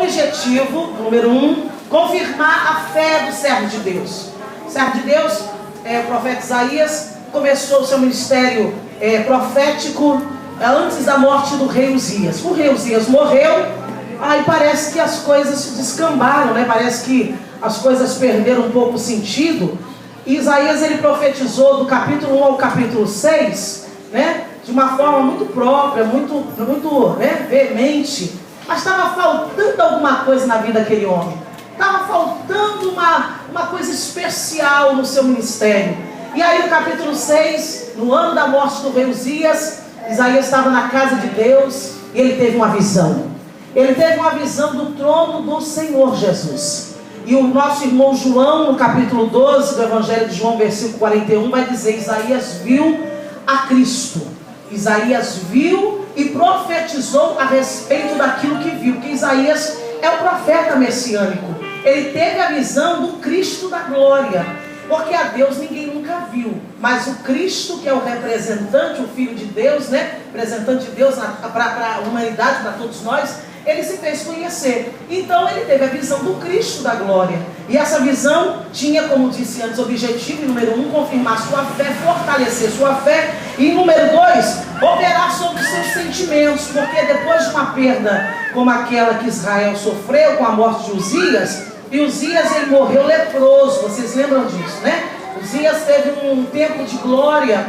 objetivo, número 1, confirmar a fé do servo de Deus. O servo de Deus, o profeta Isaías, começou o seu ministério profético antes da morte do rei Uzias. O rei Uzias morreu, aí parece que as coisas se descambaram, né? Parece que as coisas perderam um pouco o sentido. E Isaías, ele profetizou do capítulo 1 ao capítulo 6, né? De uma forma muito própria, muito né, veemente. Mas estava faltando alguma coisa na vida daquele homem. Estava faltando uma coisa especial no seu ministério. E aí no capítulo 6, no ano da morte do rei Uzias, Isaías estava na casa de Deus e ele teve uma visão. Ele teve uma visão do trono do Senhor Jesus. E o nosso irmão João, no capítulo 12 do Evangelho de João, versículo 41, vai dizer: Isaías viu a Cristo. Isaías viu e profetizou a respeito daquilo que viu. Porque Isaías é o profeta messiânico. Ele teve a visão do Cristo da glória. Porque a Deus ninguém nunca viu. Mas o Cristo, que é o representante, o Filho de Deus, né? Representante de Deus para a humanidade, para todos nós, ele se fez conhecer. Então ele teve a visão do Cristo da glória. E essa visão tinha, como disse antes, objetivo número 1, confirmar sua fé, fortalecer sua fé. E número 2, operar sobre os seus sentimentos. Porque depois de uma perda como aquela que Israel sofreu com a morte de Uzias, e Uzias, ele morreu leproso. Vocês lembram disso, né? Uzias teve um tempo de glória.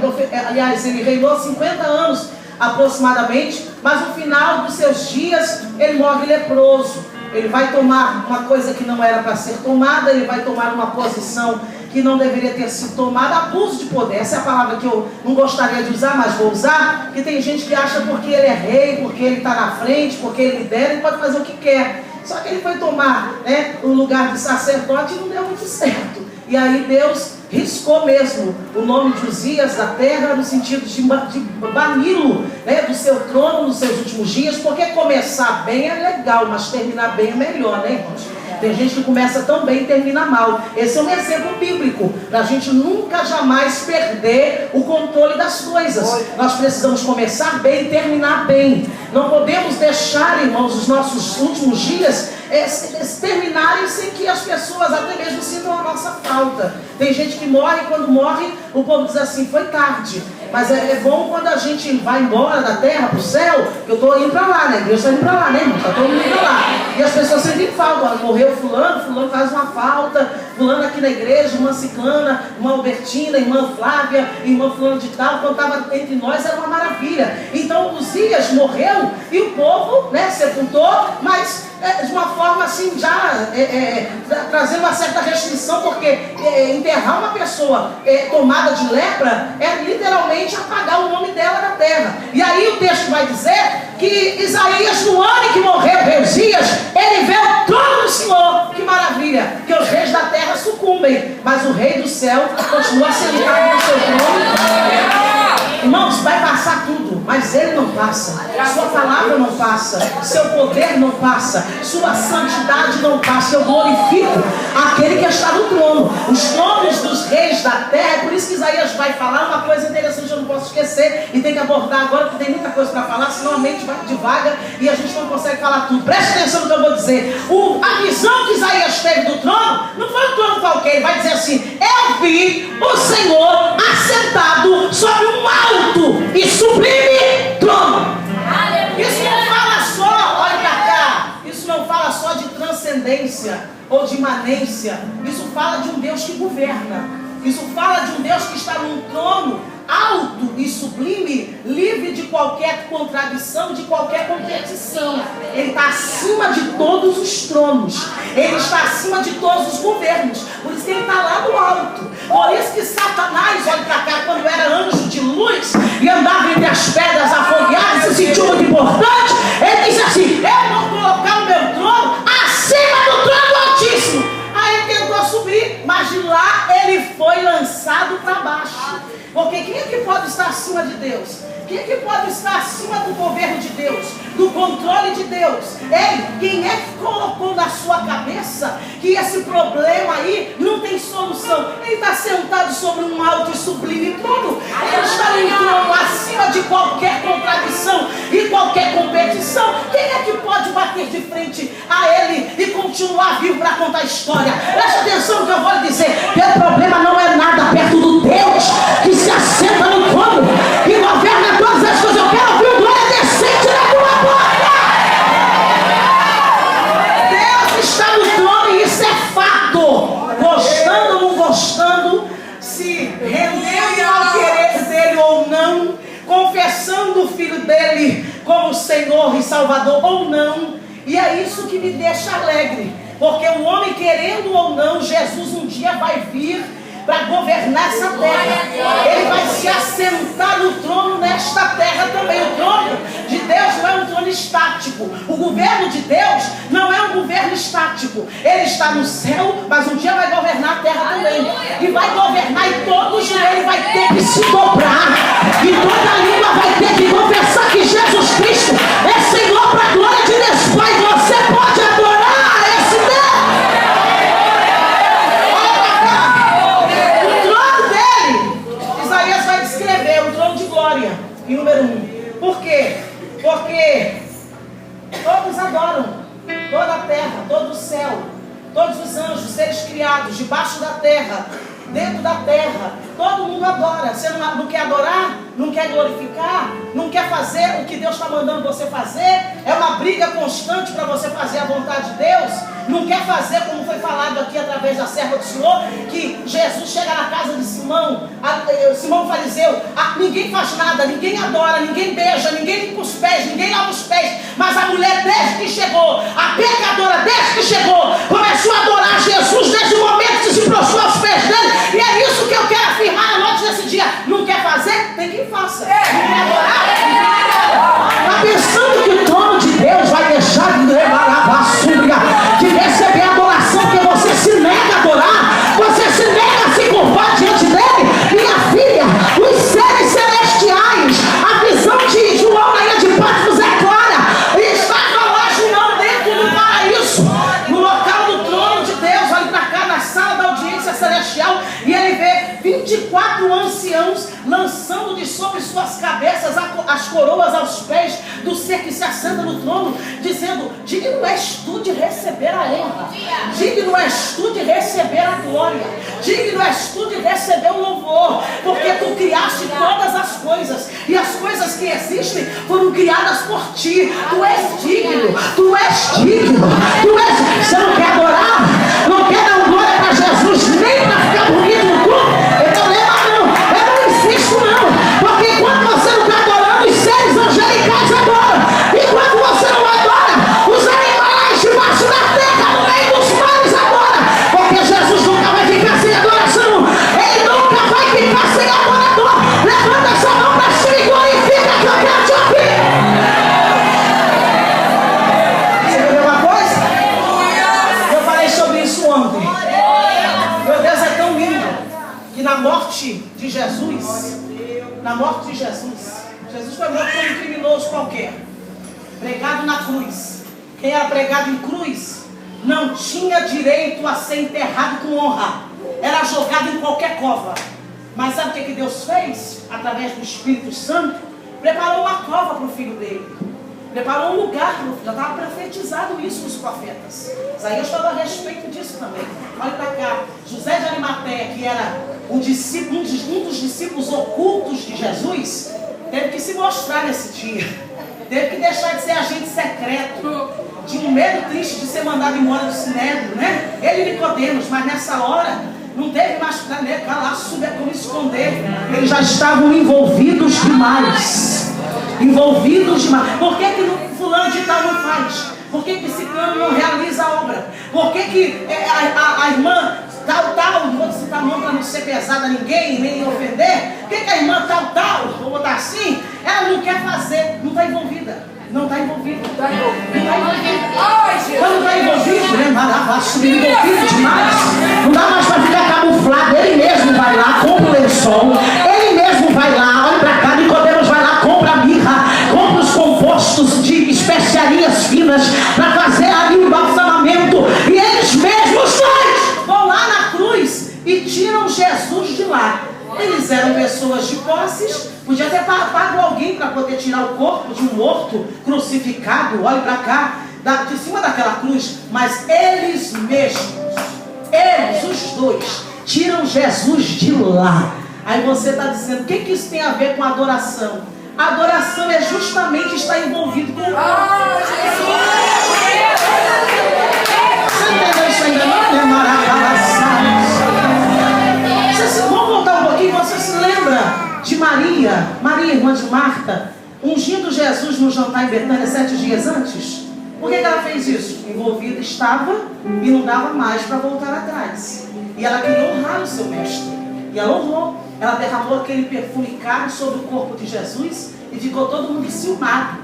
Aliás, ele reinou 50 anos aproximadamente, mas no final dos seus dias ele morre leproso. Ele vai tomar uma coisa que não era para ser tomada, ele vai tomar uma posição que não deveria ter sido tomada. Abuso de poder, essa é a palavra que eu não gostaria de usar, mas vou usar, porque tem gente que acha porque ele é rei, porque ele está na frente, porque ele lidera, ele pode fazer o que quer. Só que ele foi tomar, né, o lugar de sacerdote e não deu muito certo. E aí Deus riscou mesmo o nome de Uzias da terra, no sentido de bani-lo, né, do seu trono nos seus últimos dias. Porque começar bem é legal, mas terminar bem é melhor, né, irmãos? Tem gente que começa tão bem e termina mal. Esse é um exemplo bíblico, para a gente nunca jamais perder o controle das coisas. Nós precisamos começar bem e terminar bem. Não podemos deixar, irmãos, os nossos últimos dias terminarem sem que as pessoas até mesmo sintam a nossa falta. Tem gente que morre, e quando morre, o povo diz assim: foi tarde. Mas é bom quando a gente vai embora da terra para o céu, que eu estou indo para lá, né? Deus está indo para lá, né, irmão? Está todo mundo indo para lá. E as pessoas sentem falta. Morreu fulano faz uma falta. Fulano aqui na igreja, irmã Ciclana, irmã Albertina, irmã Flávia, irmã fulano de tal, quando estava entre nós era uma maravilha. Então Uzias morreu e o povo, né, sepultou, mas de uma forma assim, já trazendo uma certa restrição, porque enterrar uma pessoa tomada de lepra é literalmente apagar o nome dela da terra. E aí o texto vai dizer que Isaías, no ano em que morreu rei Uzias, ele vê o trono do Senhor. Que maravilha, que os reis da terra sucumbem, mas o rei do céu continua sentado no seu trono. Irmãos, vai passar tudo, mas ele não passa. Sua palavra não passa, seu poder não passa, sua santidade não passa. Eu glorifico aquele que está no trono. Os nomes dos reis da terra, é por isso que Isaías vai falar uma coisa interessante, eu não posso esquecer, e tem que abordar agora, porque tem muita coisa para falar, senão a mente vai devagar e a gente não consegue falar tudo. Preste atenção no que eu vou dizer. A visão que Isaías teve do trono não foi um trono qualquer. Ele vai dizer assim: eu vi o Senhor assentado sobre um alto e sublime trono. Isso não fala só, olha para cá, isso não fala só de transcendência ou de imanência. Isso fala de um Deus que governa. Isso fala de um Deus que está num trono alto e sublime, livre de qualquer contradição, de qualquer competição. Ele está acima de todos os tronos. Ele está acima de todos os governos. Por isso que ele está lá no alto. Por isso que Satanás, olha para cá, quando era anjo de luz e andava entre as pedras afogueadas, se sentiu muito importante. Ele disse assim: eu vou colocar o meu trono acima do trono do Altíssimo. Aí ele tentou subir, mas de lá ele foi lançado para baixo. Porque quem é que pode estar acima de Deus? Quem é que pode estar acima do governo de Deus? do controle de Deus. Ei, quem é que colocou na sua cabeça que esse problema aí não tem solução? Ele está sentado sobre um alto e sublime trono. Ele está no trono acima de qualquer contradição e qualquer competição. Quem é que pode bater de frente a Ele e continuar vivo para contar a história? Preste atenção no que eu vou lhe dizer. Teu problema não é nada perto do Deus que se assenta no trono e governa todas as coisas. Eu quero ouvir o glória decente na tua boca. Deus está no trono e isso é fato. Gostando ou não gostando, se rendendo ao querer dele ou não, confessando o Filho dele como Senhor e Salvador ou não. E é isso que me deixa alegre, porque o homem querendo ou não, Jesus um dia vai vir para governar essa terra. Ele vai se assentar no trono nesta terra também. O trono de Deus não é um trono estático. O governo de Deus não é um governo estático. Ele está no céu, mas um dia vai governar a terra também. E vai governar e todo joelho vai ter que se dobrar. E toda língua vai ter que confessar que Jesus Cristo é Senhor para a glória de Deus Pai. Você pode adorar esse Deus. E número 1. Por quê? Porque todos adoram. Toda a terra, todo o céu, todos os anjos, seres criados debaixo da terra, dentro da terra, todo mundo adora. Você não quer adorar? Não quer glorificar? Não quer fazer o que Deus está mandando você fazer? É uma briga constante para você fazer a vontade de Deus? Não quer fazer como foi falado aqui através da serva do Senhor, que Jesus chega na casa de Simão, Simão fariseu, ninguém faz nada, ninguém adora, ninguém beija, ninguém limpa os pés, ninguém lava os pés, mas a mulher desde que chegou, a pecadora desde que chegou, começou a adorar Jesus desde o momento que se prostrou aos pés dele. E é isso que eu quero afirmar na noite desse dia. Não quer fazer? Tem quem faça. Não quer adorar? Está pensando que o trono de Deus vai deixar de levar a súplica, de receber a adoração, porque você se nega a adorar, você se nega a se curvar diante dele? Minha filha, os seres celestiais, a visão de João na ilha de Patmos é clara. Ele estava lá, João, dentro do paraíso, no local do trono de Deus. Olha para cá, na sala da audiência celestial, e ele vê 24 anciãos lançando de sobre suas cabeças as coroas aos pés do ser que se assenta no trono, dizendo: digno és tu de receber a honra, digno és tu de receber a glória, digno és tu de receber o louvor, porque tu criaste todas as coisas, e as coisas que existem foram criadas por ti. Tu és digno, tu és digno, tu és. Você não quer adorar? Não quer dar glória para Jesus, nem para ficar bonito no culto? Então leva não, eu não insisto não, porque enquanto você não está adorando, os seres angelicais adoram. Enquanto você não adora, os animais debaixo da terra, no meio dos mares adoram. Porque Jesus nunca vai ficar sem adoração. Ele nunca vai ficar sem adorador. Levanta essa mão para cima e glorifica, que eu quero te ouvir. Você quer ver uma coisa? Eu falei sobre isso ontem. Meu Deus, é tão lindo que na morte de Jesus, Jesus foi morto por um criminoso qualquer, pregado na cruz. Quem era pregado em cruz não tinha direito a ser enterrado com honra, era jogado em qualquer cova. Mas sabe o que Deus fez? Através do Espírito Santo, preparou uma cova para o filho dele, preparou um lugar para o filho. Já estava profetizado isso nos profetas. Isaías falou a respeito disso também. Olha para cá, José de Arimateia, que era um dos discípulos ocultos de Jesus, teve que se mostrar nesse dia, teve que deixar de ser agente secreto, tinha um medo triste de ser mandado embora do Sinédrio, né? Ele e Nicodemos, mas nessa hora não teve mais para calar, subir como esconder. Eles já estavam envolvidos demais. Por que fulano de tal não faz? Por que ciclano não realiza a obra? Por que a irmã tal, não vou citar nome para não ser pesada a ninguém, nem ofender. Por que a irmã tal, vou botar assim, ela não quer fazer, não está envolvida. Não está envolvido. Quando está envolvido, envolvido demais, não dá mais para ficar camuflado. Ele mesmo vai lá, compra o lençol, ele mesmo vai lá, olha para cá, Nicodemos vai lá, compra a mirra, compra os compostos de espécie Eles eram pessoas de posses, podia ter pago alguém para poder tirar o corpo de um morto crucificado, olhe para cá, de cima daquela cruz, mas eles mesmos, eles, os dois, tiram Jesus de lá. Aí você está dizendo, o que isso tem a ver com adoração? A adoração é justamente estar envolvido com o corpo. Você entendeu isso ainda não? Vamos voltar um pouquinho. Você se lembra de Maria, irmã de Marta, ungindo Jesus no jantar em Betânia 7 dias antes? Por que ela fez isso? Envolvida estava e não dava mais para voltar atrás. E ela queria honrar o seu mestre. E ela honrou. Ela derramou aquele perfume caro sobre o corpo de Jesus e ficou todo mundo enciumado,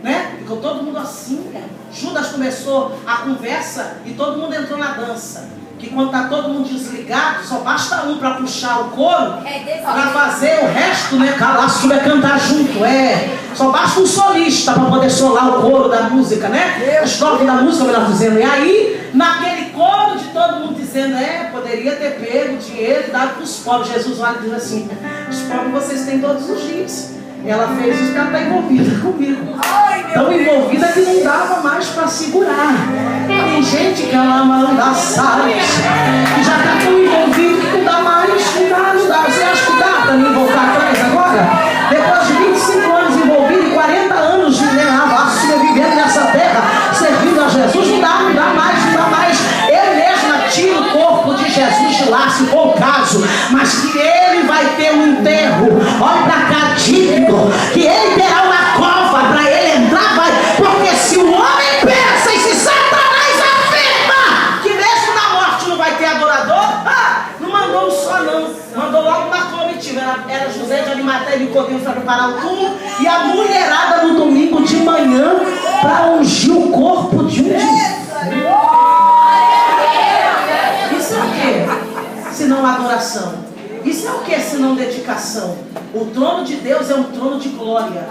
né? Ficou todo mundo assim. Judas começou a conversa e todo mundo entrou na dança. Que quando está todo mundo desligado, só basta um para puxar o coro, para fazer o resto, né? Calaço vai cantar junto, só basta um solista para poder solar o coro da música, né? A estrofe da música, melhor dizendo. E aí, naquele coro de todo mundo dizendo, poderia ter pego dinheiro e dado para os pobres. Jesus olha e diz assim, os pobres vocês têm todos os dias. Ela fez isso porque ela está envolvida comigo. Tão envolvida que não dava mais para segurar. Tem gente que ela manda sabe, que já está tão envolvido que não dá mais, não dá. Você acha que dá para mim voltar atrás agora? Depois de 25 anos envolvido e 40 anos de vivendo nessa terra, servindo a Jesus, não dá mais. Eu mesma tiro o corpo de Jesus de lá, se for o caso, mas que ele vai ter um enterro, olha para cá, digno, que ele terá uma cova para ele entrar, porque se o homem pensa e se Satanás afirma que mesmo na morte não vai ter adorador, não mandou um só não, mandou logo uma comitiva. Era José de Arimateia e Nicodemo para preparar o túmulo, e a mulherada no domingo de manhã para ungir o corpo de um discípulo. Isso é o que? Senão adoração. Isso é o que senão dedicação? O trono de Deus é um trono de glória.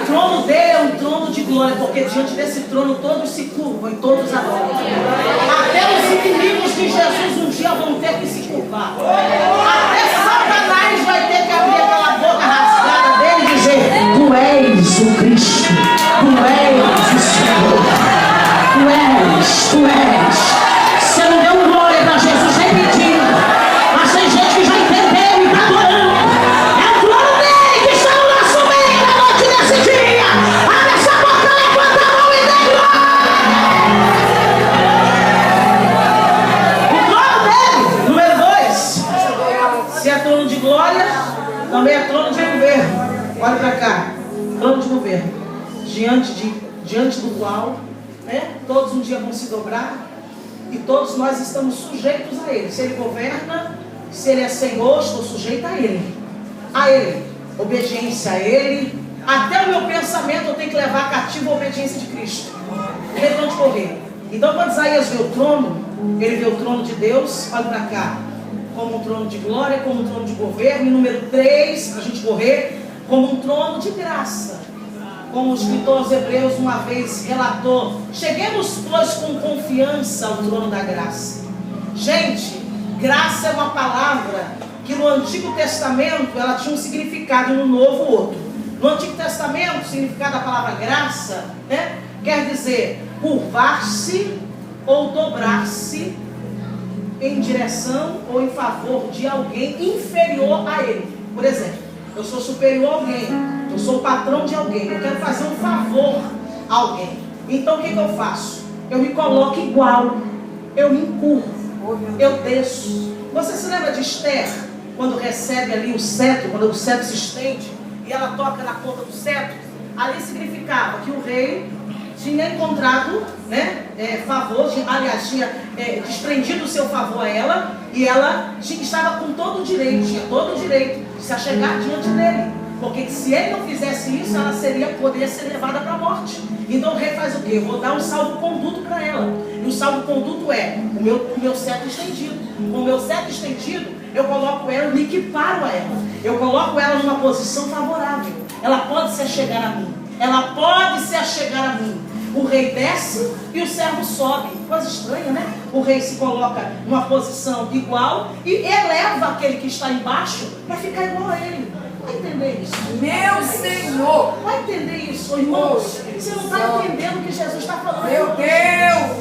O trono dele é um trono de glória, porque diante desse trono todos se curvam e todos adoram. Até os inimigos de Jesus um dia vão ter que se curvar. Até Satanás vai ter que abrir aquela boca rasgada dele e dizer, tu és o Cristo, tu és o Senhor, tu és. Você não deu glória para Jesus repetindo, mas tem gente que já entendeu e está adorando. É o trono dele que está no nosso meio na noite desse dia. Abre essa boca, levanta a mão e dê glória. O trono dele, número 2. Se é trono de glória, também é trono de governo. Olha para cá, trono de governo. Diante do qual, todos um dia vão se dobrar. E todos nós estamos sujeitos a Ele. Se Ele governa, se Ele é Senhor, estou sujeito a Ele. A Ele. Obediência a Ele. Até o meu pensamento eu tenho que levar cativo a obediência de Cristo. Ele não de correr. Então quando Isaías vê o trono, ele vê o trono de Deus, olha para cá, como um trono de glória, como um trono de governo. E número 3, para a gente correr, como um trono de graça. Como o escritor aos Hebreus uma vez relatou, cheguemos pois com confiança ao trono da graça. Gente, graça é uma palavra que no Antigo Testamento ela tinha um significado e no Novo outro. No Antigo Testamento o significado da palavra graça, quer dizer curvar-se ou dobrar-se em direção ou em favor de alguém inferior a ele. Por exemplo, eu sou superior a alguém, eu sou o patrão de alguém, eu quero fazer um favor a alguém. Então o que eu faço? Eu me coloco igual, eu me encurvo, eu desço. Você se lembra de Esther, quando recebe ali o cetro, quando o cetro se estende e ela toca na ponta do cetro? Ali significava que o rei tinha encontrado favor, tinha desprendido o seu favor a ela, e ela estava com todo o direito, tinha todo o direito de se achegar diante dele, porque se ele não fizesse isso, ela poderia ser levada para a morte. Então o rei faz o quê? Eu vou dar um salvo-conduto para ela, e o salvo-conduto é o meu cetro estendido. Com o meu cetro estendido, eu coloco ela, eu me equiparo a ela, eu coloco ela numa posição favorável. Ela pode se achegar a mim, ela pode se achegar a mim. O rei desce e o servo sobe. Coisa estranha, né? O rei se coloca numa posição igual e eleva aquele que está embaixo para ficar igual a ele. Vai entender isso? Meu Senhor! Vai entender isso, irmãos? Você não está entendendo o que Jesus está falando. Meu Deus!